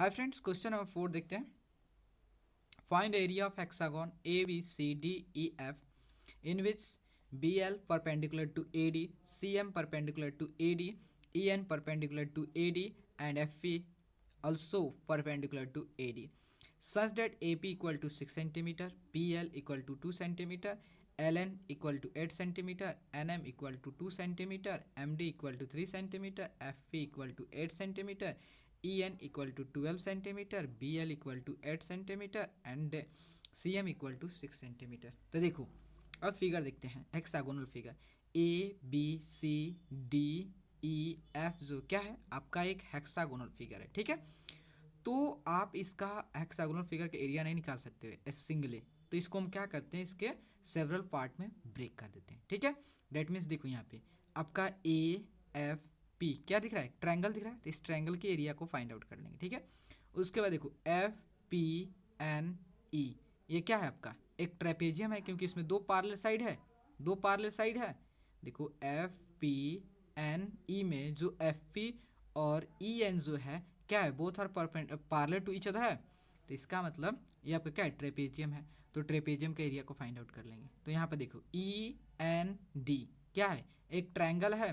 Hi friends, question number 4 देखते हैं। Find area of hexagon A B C D E F in which B L perpendicular to A D, C M perpendicular to A D, E N perpendicular to A D and F E also perpendicular to AD such that AP equal to 6 centimeter, PL equal to 2 centimeter, LN equal to 8 centimeter, NM equal to 2 centimeter, MD equal to 3 centimeter, FP equal to 8 centimeter, EN equal to 12 centimeter, BL equal to 8 centimeter and CM equal to 6 centimeter। तो देखो अब figure देखते हैं, hexagonal figure A B C D E F जो क्या है आपका एक हेक्सागोनल फिगर है, ठीक है। तो आप इसका हेक्सागोनल फिगर का एरिया नहीं निकाल सकते हो सिंगली, तो इसको हम क्या करते हैं, इसके सेवरल पार्ट में ब्रेक कर देते हैं, ठीक है। डेट मीन्स देखो यहाँ पे आपका ए एफ पी क्या दिख रहा है, ट्रायंगल दिख रहा है, तो इस ट्रायंगल के एरिया को फाइंड आउट कर लेंगे, ठीक है। उसके बाद देखो एफ पी एन ई ये क्या है आपका एक ट्रेपेजियम है, क्योंकि इसमें दो पार्लर साइड है। देखो एफ पी एन ई में जो एफ पी और ई एन जो है क्या है, both are parallel to each other है, तो इसका मतलब ये आपका क्या है, ट्रेपेजियम है। तो ट्रेपेजियम का एरिया को फाइंड आउट कर लेंगे। तो यहाँ पे देखो ई एन डी क्या है, एक ट्रायंगल है,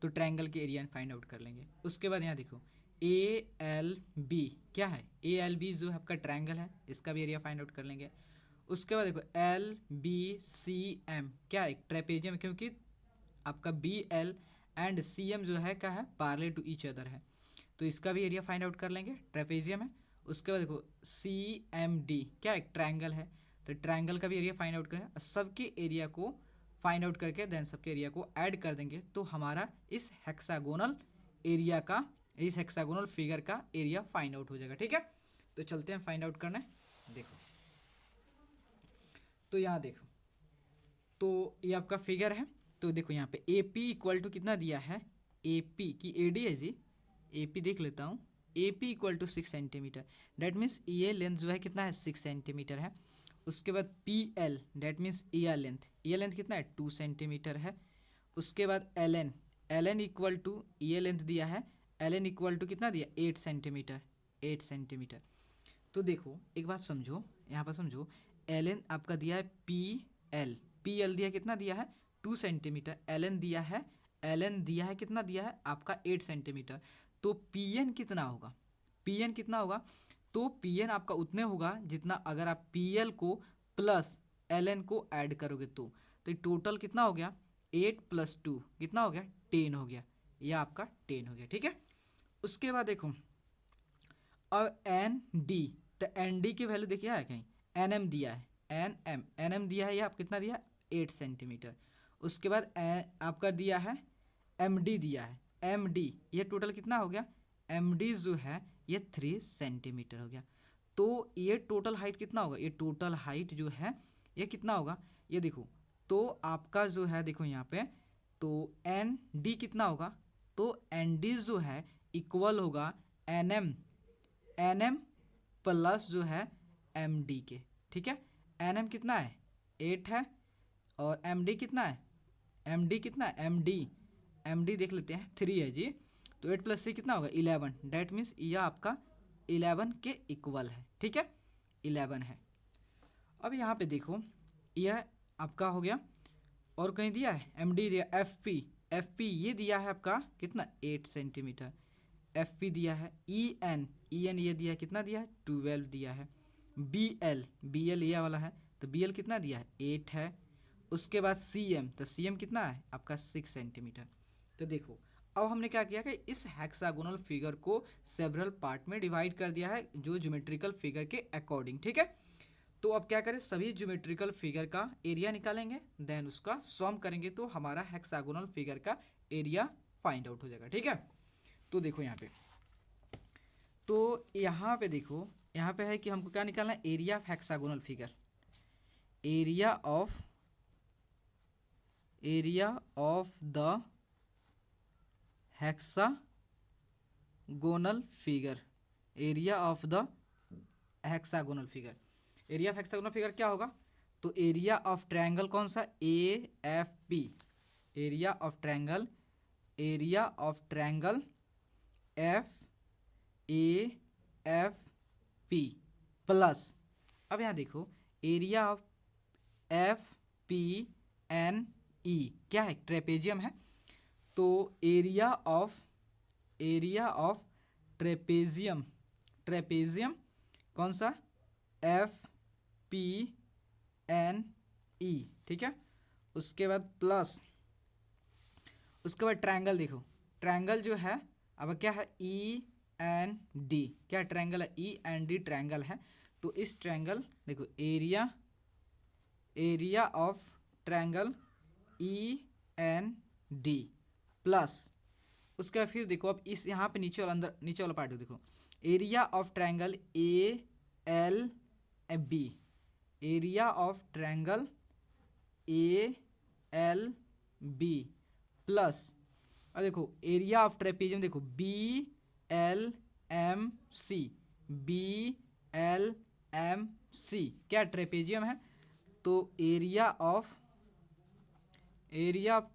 तो ट्रायंगल के एरिया फाइंड आउट कर लेंगे। उसके बाद यहाँ देखो ए एल बी क्या है, ए एल बी जो है आपका ट्रायंगल है, इसका भी एरिया फाइंड आउट कर लेंगे। उसके बाद देखो एल बी सी एम क्या है, एक ट्रेपेजियम है, क्योंकि आपका B L and C M जो है क्या है, पार्लर टू ईच अदर है, तो इसका भी एरिया फाइंड आउट कर लेंगे, ट्रेपेजियम है। उसके बाद देखो सी एम डी क्या एक ट्रायंगल है, तो ट्रायंगल का भी एरिया फाइंड आउट करें, सबके एरिया को फाइंड आउट करके देन सबके एरिया को ऐड कर देंगे, तो हमारा इस हेक्सागोनल एरिया का, इस हेक्सागोनल फिगर का एरिया फाइंड आउट हो जाएगा, ठीक है। तो चलते हैं फाइंड आउट करने। देखो तो यहाँ देखो, तो ये आपका फिगर है, तो देखो यहाँ पे ए पी इक्वल टू कितना दिया है, ए पी की ए डी है जी, ए पी देख लेता हूँ, A P equal to 6 centimetre, that means ये लेंथ जो है कितना है 6 सेंटीमीटर है। उसके बाद पी एल डेट मीन्स ये लेंथ कितना है 2 सेंटीमीटर है। उसके बाद L N, L N equal to ये लेंथ दिया है, एल एन इक्वल टू कितना दिया 8 सेंटीमीटर, 8 सेंटीमीटर। तो देखो एक बात समझो, यहाँ पर समझो, एल एन आपका दिया है पी एल दिया कितना दिया है 2 सेंटीमीटर, एल एन दिया है, एल एन दिया है कितना दिया है आपका 8 सेंटीमीटर, तो पी एन कितना होगा, पी एन कितना होगा, तो पी एन आपका उतने होगा जितना अगर आप पी एल को प्लस एल एन को ऐड करोगे तो टोटल कितना हो गया 8 + 2 कितना हो गया 10 हो गया, यह आपका 10 हो गया, ठीक है। उसके बाद देखो और एन डी, तो एन डी की वैल्यू देखिए है कहीं, एन एम दिया है, एन एम दिया है, ये आप कितना दिया 8 सेंटीमीटर। उसके बाद आपका दिया है एम डी दिया है, एम डी ये टोटल कितना हो गया, एम डी जो है ये 3 सेंटीमीटर हो गया। तो ये टोटल हाइट कितना होगा, ये टोटल हाइट जो है ये कितना होगा, ये देखो, तो आपका जो है देखो यहाँ पे, तो एन डी कितना होगा, तो एन डी जो है इक्वल होगा एन एम प्लस जो है एम डी के, ठीक है। एन एम कितना है 8 है, और एम डी कितना है, एम डी कितना है, एम डी देख लेते हैं 3 है जी, तो 8 + 3 कितना होगा 11, डेट मीन्स यह आपका 11 के इक्वल है, ठीक है, 11 है। अब यहाँ पे देखो यह आपका हो गया, और कहीं दिया है एम डी दिया, एफ पी ये दिया है आपका कितना 8 सेंटीमीटर, एफ पी दिया है, ई एन ये दिया है कितना दिया है 12 दिया है, बी एल ये वाला है, तो बी एल कितना दिया है 8 है। उसके बाद सी एम, तो सी एम कितना है आपका 6 सेंटीमीटर। तो देखो अब हमने क्या किया कि इस हेक्सागोनल फिगर को सेवरल पार्ट में डिवाइड कर दिया है, जो ज्योमेट्रिकल फिगर के अकॉर्डिंग, ठीक है। तो अब क्या करें, सभी ज्योमेट्रिकल फिगर का एरिया निकालेंगे, देन उसका सम करेंगे, तो हमारा हेक्सागोनल फिगर का एरिया फाइंड आउट हो जाएगा, ठीक है। तो देखो यहाँ पे, तो यहाँ पे देखो, यहाँ पे है कि हमको क्या निकालना है, area of hexagonal figure, area of the hexagonal figure, area of the hexagonal figure, area of hexagonal figure क्या होगा, तो एरिया ऑफ ट्रायंगल कौन सा A F P, area of triangle F A F P plus, अब यहाँ देखो area of F P N E क्या है, ट्रेपेजियम है। तो एरिया ऑफ ट्रेपेजियम, ट्रेपेजियम कौन सा, एफ पी एन ई, ठीक है। उसके बाद प्लस, उसके बाद ट्रायंगल देखो, ट्रायंगल जो है अब क्या है, ई एन डी, क्या ट्रायंगल है, ई एन डी ट्रायंगल है। तो इस ट्रायंगल देखो area of triangle E N D plus, उसके बाद फिर देखो अब इस यहाँ पे नीचे वाला, अंदर नीचे वाला पार्ट देखो, area of triangle A L B, area of triangle A L B plus, अब देखो एरिया ऑफ ट्रेपेजियम देखो B L M C, B L M C क्या ट्रेपेजियम है। तो area of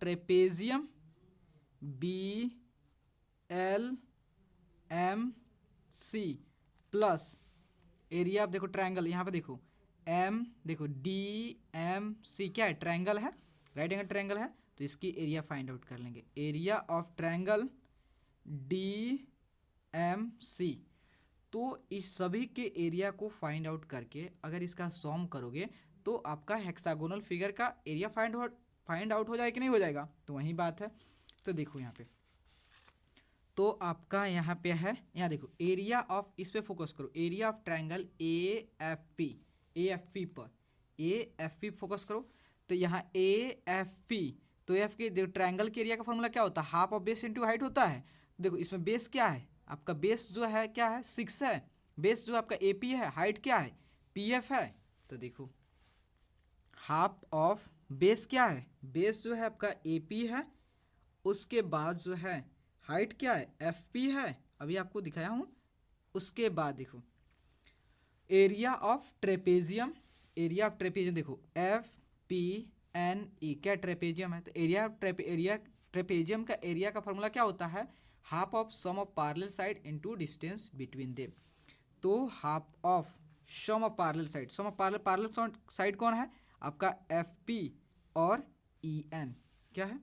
trapezium B L M C plus area, आप देखो triangle यहाँ पे देखो एम, देखो डी एम सी क्या है, ट्रायंगल है, राइट एंगल ट्रायंगल है। तो इसकी एरिया फाइंड आउट कर लेंगे, area of triangle D M C. तो इस सभी के एरिया को फाइंड आउट करके अगर इसका सॉम करोगे तो आपका हेक्सागोनल फिगर का एरिया फाइंड आउट हो जाएगा कि नहीं हो जाएगा, तो वही बात है। तो देखो यहाँ पे, तो आपका यहाँ पे है, यहाँ देखो एरिया ऑफ, इस पे फोकस करो, area of triangle A F P पर, ए एफ पी फोकस करो। तो यहाँ ए एफ पी, तो एफ के देखो ट्रायंगल के एरिया का फॉर्मूला क्या होता है, half of base into height होता है। देखो इसमें बेस क्या है आपका, बेस जो है क्या है 6 है, बेस जो आपका ए पी है, हाइट क्या है पी एफ है। तो देखो हाफ ऑफ बेस क्या है, बेस जो है आपका ए पी है, उसके बाद जो है हाइट क्या है एफ पी है, अभी आपको दिखाया हूँ। उसके बाद देखो area of trapezium, area of trapezium देखो एफ पी एन ई क्या ट्रेपेजियम है। तो एरिया ट्रेपेजियम का एरिया का फॉर्मूला क्या होता है, half of sum of parallel side into distance between them. तो half of sum of parallel side, sum of parallel side कौन है आपका, एफ पी और ई एन क्या है।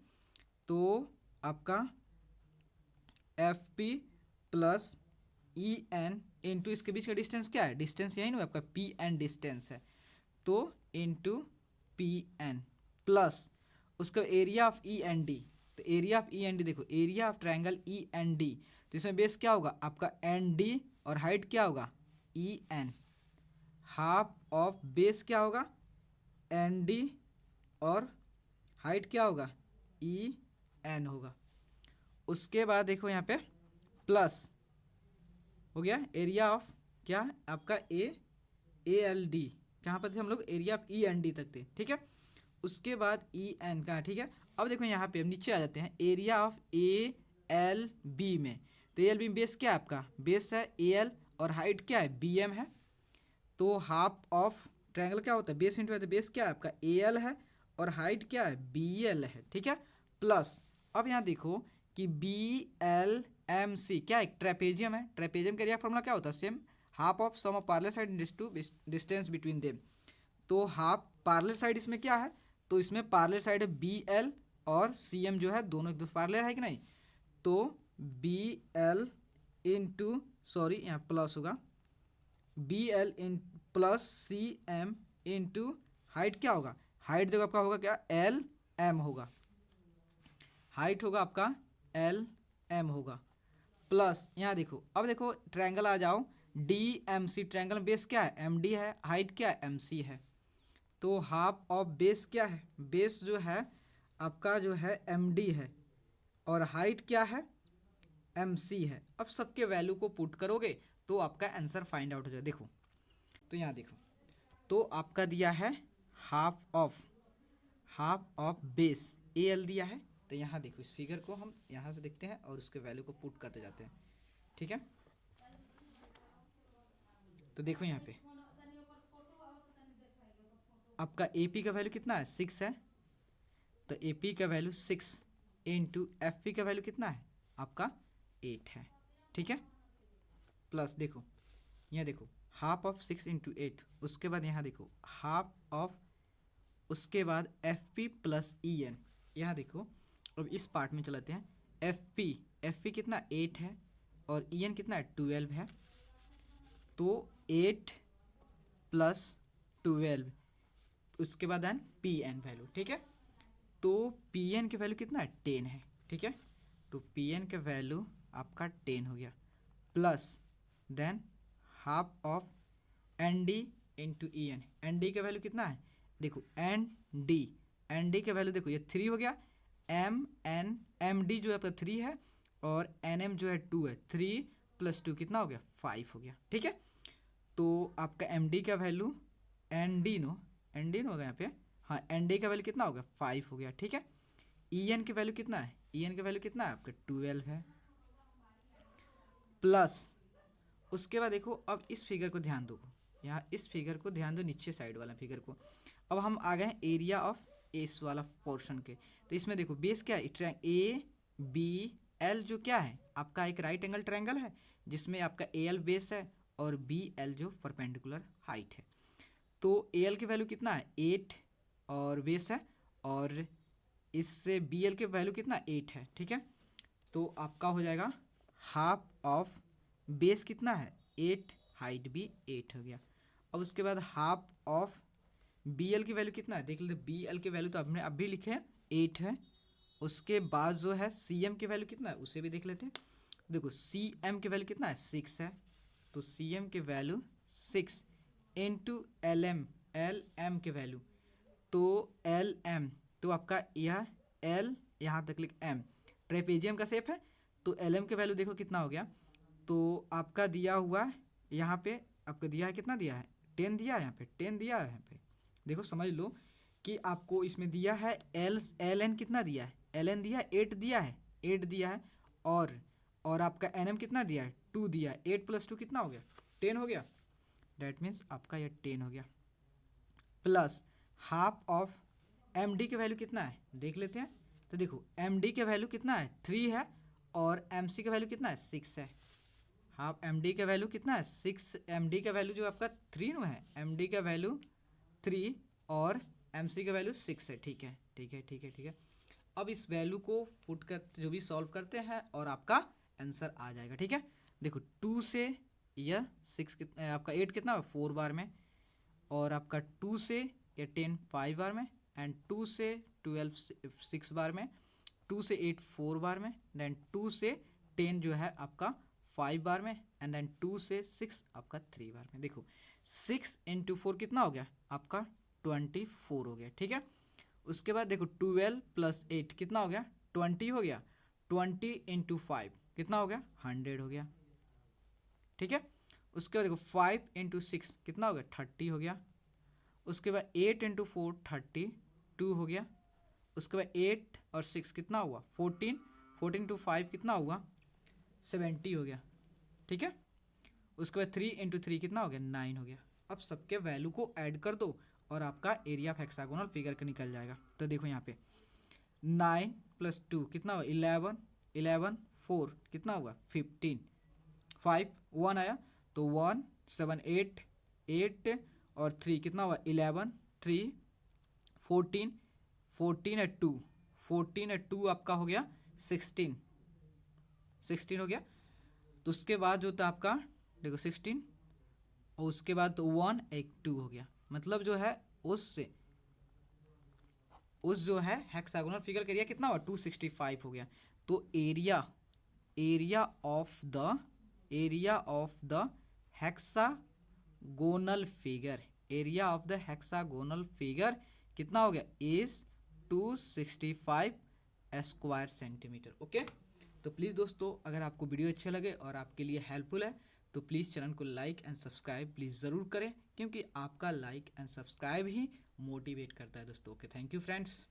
तो आपका F P plus E N into इसके बीच का डिस्टेंस क्या है, डिस्टेंस यही ना आपका पी एन डिस्टेंस है, तो इंटू पी एन प्लस उसका area of E N D. तो area of E N D देखो, area of triangle E N D, तो इसमें बेस क्या होगा आपका एन डी और हाइट क्या होगा E N, half of base क्या होगा एन डी और हाइट क्या होगा ई एन होगा। उसके बाद देखो यहाँ पे प्लस हो गया एरिया ऑफ क्या आपका ए एल डी, कहाँ पर थे हम लोग, area of E N D तक थे, ठीक है। उसके बाद ई एन का, ठीक है। अब देखो यहाँ पे हम नीचे आ जाते हैं, area of A L B में। तो ए एल बी में बेस क्या है आपका, बेस है ए एल और हाइट क्या है बी एम है। तो हाफ ऑफ ट्रायंगल क्या होता है, बेस इंटू है, तो बेस क्या है आपका ए एल है और हाइट क्या है बी एल है, ठीक है। प्लस अब यहाँ देखो कि बी एल एम सी क्या है, ट्रेपेजियम है, ट्रेपेजियम का एरिया फॉर्मूला क्या होता है same, half of sum of parallel side to distance between them. तो हाफ पैरेलल साइड इसमें क्या है, तो इसमें पैरेलल साइड है बी एल और सी एम जो है दोनों एक दूसरे पैरेलल है कि नहीं। तो बी एल इंटू, सॉरी यहाँ प्लस होगा, B L in plus C M into height क्या होगा, हाइट देखो आपका होगा क्या एल एम होगा, हाइट होगा आपका एल एम होगा प्लस यहाँ देखो, अब देखो ट्रायंगल आ जाओ D M C, triangle base क्या है एम डी है, हाइट क्या है एम सी है। तो हाफ ऑफ बेस क्या है, बेस जो है आपका जो है एम डी है और हाइट क्या है एम सी है। अब सबके वैल्यू को पुट करोगे तो आपका आंसर फाइंड आउट हो जाएगा। देखो तो यहाँ देखो, तो आपका दिया है half of base A L दिया है। तो यहाँ देखो इस फिगर को हम यहाँ से देखते हैं और उसके वैल्यू को पुट करते जाते हैं, ठीक है। तो देखो यहाँ पे आपका ए पी का वैल्यू कितना है 6 है, तो ए पी का वैल्यू 6 इंटू एफ पी का वैल्यू कितना है आपका 8 है, ठीक है। प्लस देखो यहाँ देखो हाफ ऑफ 6 इंटू 8, उसके बाद यहाँ देखो हाफ ऑफ, उसके बाद F P plus E N. यहाँ देखो अब इस पार्ट में चलाते हैं। एफ पी कितना 8 है और ई एन कितना है 12 है, तो 8 प्लस 12, उसके बाद एन पी एन वैल्यू, ठीक है। तो पी एन की वैल्यू कितना है 10 है, ठीक है। तो पी एन का वैल्यू आपका 10 हो गया, plus then half of N D into E N. N D का वैल्यू कितना है, देखो एन डी का वैल्यू देखो ये 3 हो गया। एम डी जो है आपका 3 है और एन एम जो है 2 है। 3 प्लस 2 कितना हो गया 5 हो गया, ठीक है। तो आपका एम डी का वैल्यू एन डी नो होगा यहाँ पे, हाँ एन डी का वैल्यू कितना हो गया 5 हो गया, ठीक है। ई एन की वैल्यू कितना है, ई एन की वैल्यू कितना है आपका 12 है, प्लस उसके बाद देखो अब इस फिगर को ध्यान दो, यहाँ इस फिगर को ध्यान दो, नीचे साइड वाला फिगर को। अब हम आ गए हैं एरिया ऑफ एस वाला पोर्शन के। तो इसमें देखो बेस क्या है, ए बी एल जो क्या है आपका एक राइट एंगल ट्रायंगल है, जिसमें आपका ए एल बेस है और बी एल जो परपेंडिकुलर हाइट है। तो ए एल की वैल्यू कितना है 8 और बेस है, और इससे बी एल की वैल्यू कितना 8 है, ठीक है। तो आपका हो जाएगा हाफ ऑफ बेस कितना है 8, हाइट भी 8 हो गया। अब उसके बाद हाफ ऑफ बी एल की वैल्यू कितना है, देख लेते। बी एल की वैल्यू तो आपने अब भी लिखे हैं 8 है। उसके बाद जो है सी एम की वैल्यू कितना है उसे भी देख लेते हैं। देखो सी एम की वैल्यू कितना है 6 है, तो सी एम की वैल्यू 6 इंटू एल एम की वैल्यू, तो एल एम तो आपका यह एल यहाँ तक लिख एम ट्रेपेजियम का शेप है, तो एल एम की वैल्यू देखो कितना हो गया। तो आपका दिया हुआ है यहाँ पे, आपको दिया है कितना दिया है 10 दिया है, यहाँ पे 10 दिया है। यहाँ पे देखो समझ लो कि आपको इसमें दिया है एल एन कितना दिया है, एल एन दिया है 8 दिया है, 8 दिया है, और आपका एन एम कितना दिया है 2 दिया है। 8 प्लस 2 कितना हो गया 10 हो गया, डैट मीन्स आपका यह 10 हो गया। Plus half of M D की वैल्यू कितना है देख लेते हैं। तो देखो एम डी की वैल्यू कितना है 3 है, और एम सी का वैल्यू कितना है 6 है। हाफ एम डी का वैल्यू कितना है 6, एम डी का वैल्यू जो आपका 3 नो है, एम डी का वैल्यू 3 और एम सी का वैल्यू 6 है, ठीक है ठीक है ठीक है ठीक है। अब इस वैल्यू को फुट कर जो भी सॉल्व करते हैं और आपका आंसर आ जाएगा, ठीक है। देखो 2 से यह 6 कितना आपका 8 कितना है 4 बार में, और आपका 2 से ये 10 5 बार में, एंड 2 से 12 6 बार में, 2 से 8 4 बार में, देन 2 से 10 जो है आपका 5 बार में, एंड देन 2 से 6 आपका 3 बार में। देखो 6 इंटू 4 कितना हो गया आपका 24 हो गया, ठीक है। उसके बाद देखो 12 प्लस 8 कितना हो गया 20 हो गया, 20 इंटू 5 कितना हो गया 100 हो गया, ठीक है। उसके बाद देखो 5 इंटू 6 कितना हो गया 30 हो गया। उसके बाद 8 इंटू 4 32 हो गया। उसके बाद 8 और 6 कितना हुआ 14, 14 इंटू 5 कितना हुआ 70 हो गया, ठीक है। उसके बाद 3 इंटू 3 कितना हो गया 9 हो गया। अब सबके वैल्यू को ऐड कर दो और आपका एरिया ऑफ हेक्सागोनल फिगर का निकल जाएगा। तो देखो यहाँ पे 9 प्लस 2 कितना हुआ 11, 11 4 कितना हुआ 15, 5 1 आया, तो 1 7 8 8 और 3 कितना हुआ 11, 3 14, 14 है 2, 14 है 2 आपका हो गया 16, 16 हो गया। तो उसके बाद जो था आपका देखो 16, और उसके बाद तो 1 एक 2 हो गया, मतलब जो है उस जो है हेक्सागोनल फिगर का एरिया कितना हुआ 265 हो गया। तो area of the hexagonal figure, area of the hexagonal figure कितना हो गया इज 265 स्क्वायर सेंटीमीटर, ओके। तो प्लीज़ दोस्तों अगर आपको वीडियो अच्छे लगे और आपके लिए हेल्पफुल है तो प्लीज़ चैनल को लाइक एंड सब्सक्राइब प्लीज़ ज़रूर करें, क्योंकि आपका like and subscribe he motivate करता है दोस्तों। Okay, thank you friends.